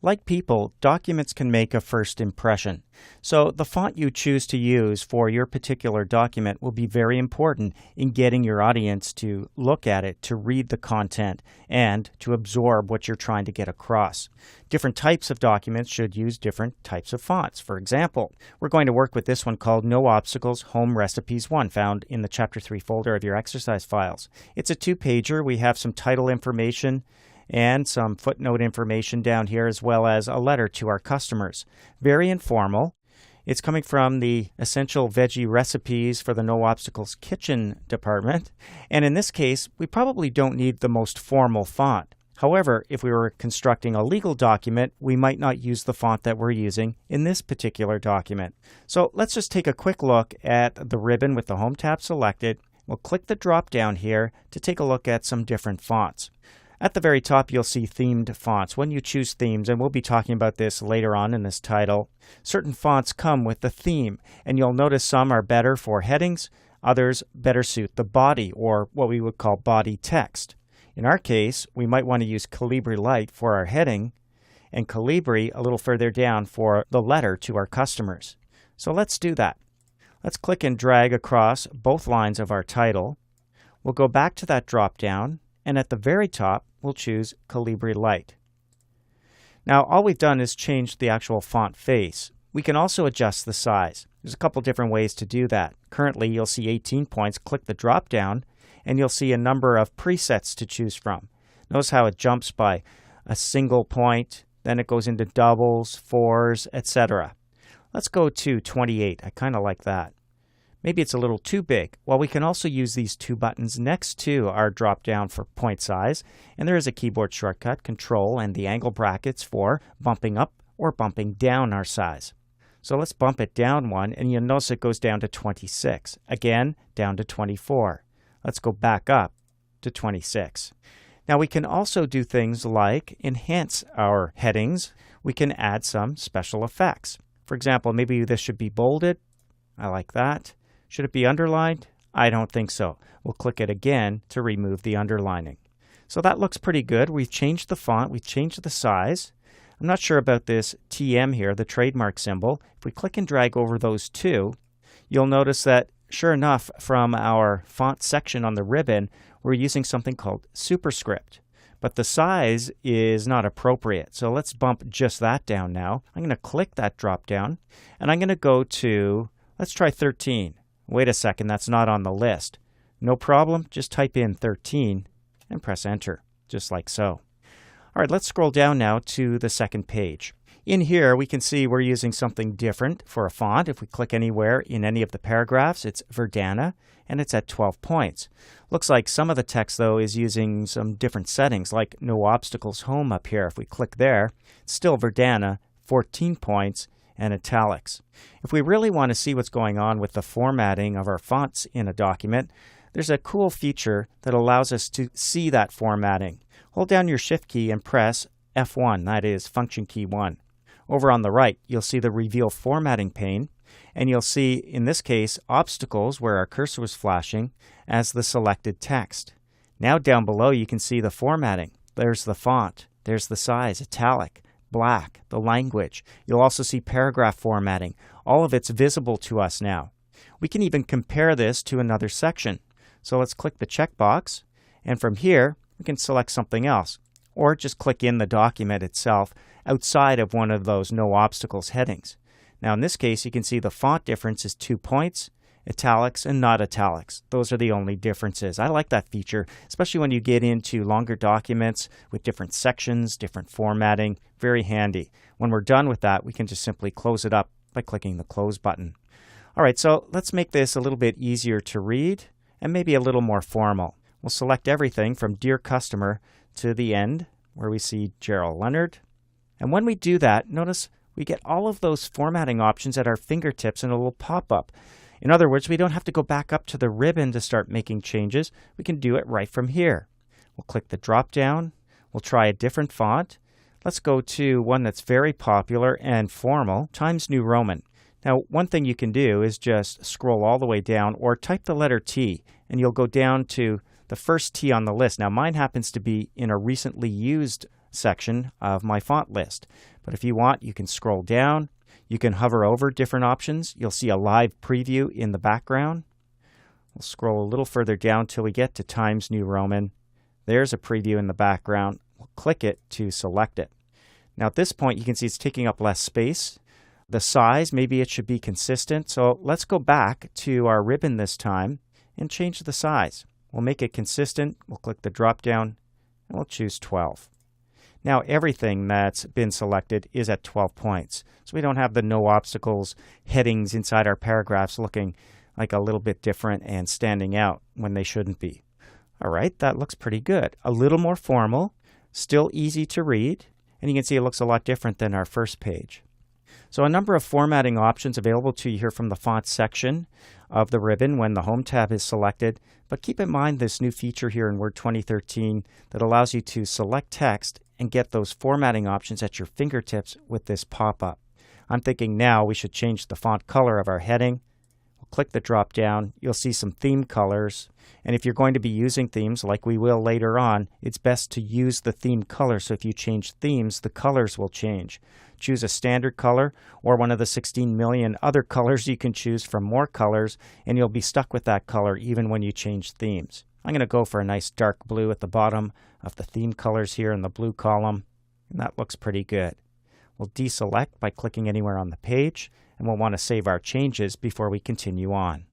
Like people, documents can make a first impression. So the font you choose to use for your particular document will be very important in getting your audience to look at it, to read the content, and to absorb what you're trying to get across. Different types of documents should use different types of fonts. For example, we're going to work with this one called No Obstacles Home Recipes 1, found in the Chapter 3 folder of your exercise files. It's a two-pager. We have some title information and some footnote information down here, as well as a letter to our customers. Very informal. It's coming from the Essential Veggie Recipes for the No Obstacles Kitchen department. And in this case, we probably don't need the most formal font. However, if we were constructing a legal document, we might not use the font that we're using in this particular document. So let's just take a quick look at the ribbon with the Home tab selected. We'll click the drop down here to take a look at some different fonts. At the very top, you'll see themed fonts. When you choose themes, and we'll be talking about this later on in this title, certain fonts come with the theme, and you'll notice some are better for headings, others better suit the body, or what we would call body text. In our case, we might want to use Calibri Light for our heading, and Calibri a little further down for the letter to our customers. So let's do that. Let's click and drag across both lines of our title. We'll go back to that drop down, and at the very top, we'll choose Calibri Light. Now, all we've done is change the actual font face. We can also adjust the size. There's a couple different ways to do that. Currently, you'll see 18 points. Click the drop down, and you'll see a number of presets to choose from. Notice how it jumps by a single point, then it goes into doubles, fours, etc. Let's go to 28. I kind of like that. Maybe it's a little too big. Well, we can also use these two buttons next to our drop down for point size, and there is a keyboard shortcut, Control, and the angle brackets for bumping up or bumping down our size. So let's bump it down one, and you'll notice it goes down to 26. Again, down to 24. Let's go back up to 26. Now we can also do things like enhance our headings. We can add some special effects. For example, maybe this should be bolded. I like that. Should it be underlined? I don't think so. We'll click it again to remove the underlining. So that looks pretty good. We've changed the font. We've changed the size. I'm not sure about this TM here, the trademark symbol. If we click and drag over those two, you'll notice that, sure enough, from our font section on the ribbon, we're using something called superscript. But the size is not appropriate. So let's bump just that down now. I'm going to click that drop down, and I'm going to go to, let's try 13. Wait a second, that's not on the list. No problem, just type in 13 and press enter, just like so. All right, let's scroll down now to the second page. In here, we can see we're using something different for a font. If we click anywhere in any of the paragraphs, it's Verdana, and it's at 12 points. Looks like some of the text, though, is using some different settings, like No Obstacles Home up here. If we click there, it's still Verdana, 14 points, and italics. If we really want to see what's going on with the formatting of our fonts in a document, there's a cool feature that allows us to see that formatting. Hold down your Shift key and press F1, that is Function key 1. Over on the right, you'll see the Reveal Formatting pane, and you'll see, in this case, obstacles, where our cursor was flashing, as the selected text. Now down below, you can see the formatting. There's the font, there's the size, italic, black, the language. You'll also see paragraph formatting. All of it's visible to us now. We can even compare this to another section. So let's click the checkbox, and from here, we can select something else, or just click in the document itself outside of one of those No Obstacles headings. Now in this case, you can see the font difference is 2 points, italics and not italics. Those are the only differences. I like that feature, especially when you get into longer documents with different sections, different formatting. Very handy. When we're done with that, we can just simply close it up by clicking the Close button. All right, so let's make this a little bit easier to read and maybe a little more formal. We'll select everything from Dear Customer to the end, where we see Gerald Leonard. And when we do that, notice we get all of those formatting options at our fingertips in a little pop-up. In other words, we don't have to go back up to the ribbon to start making changes. We can do it right from here. We'll click the drop down. We'll try a different font. Let's go to one that's very popular and formal, Times New Roman. Now, one thing you can do is just scroll all the way down or type the letter T, and you'll go down to the first T on the list. Now, mine happens to be in a recently used section of my font list. But if you want, you can scroll down. You can hover over different options. You'll see a live preview in the background. We'll scroll a little further down till we get to Times New Roman. There's a preview in the background. We'll click it to select it. Now at this point, you can see it's taking up less space. The size, maybe it should be consistent. So let's go back to our ribbon this time and change the size. We'll make it consistent. We'll click the drop down and we'll choose 12. Now everything that's been selected is at 12 points. So we don't have the no obstacles headings inside our paragraphs looking like a little bit different and standing out when they shouldn't be. All right, that looks pretty good. A little more formal, still easy to read, and you can see it looks a lot different than our first page. So a number of formatting options available to you here from the font section of the ribbon when the Home tab is selected. But keep in mind this new feature here in Word 2013 that allows you to select text and get those formatting options at your fingertips with this pop-up. I'm thinking now we should change the font color of our heading. We'll click the drop down. You'll see some theme colors. And if you're going to be using themes like we will later on, it's best to use the theme color. So if you change themes, the colors will change. Choose a standard color or one of the 16 million other colors you can choose from more colors, and you'll be stuck with that color even when you change themes. I'm going to go for a nice dark blue at the bottom of the theme colors here in the blue column, and that looks pretty good. We'll deselect by clicking anywhere on the page, and we'll want to save our changes before we continue on.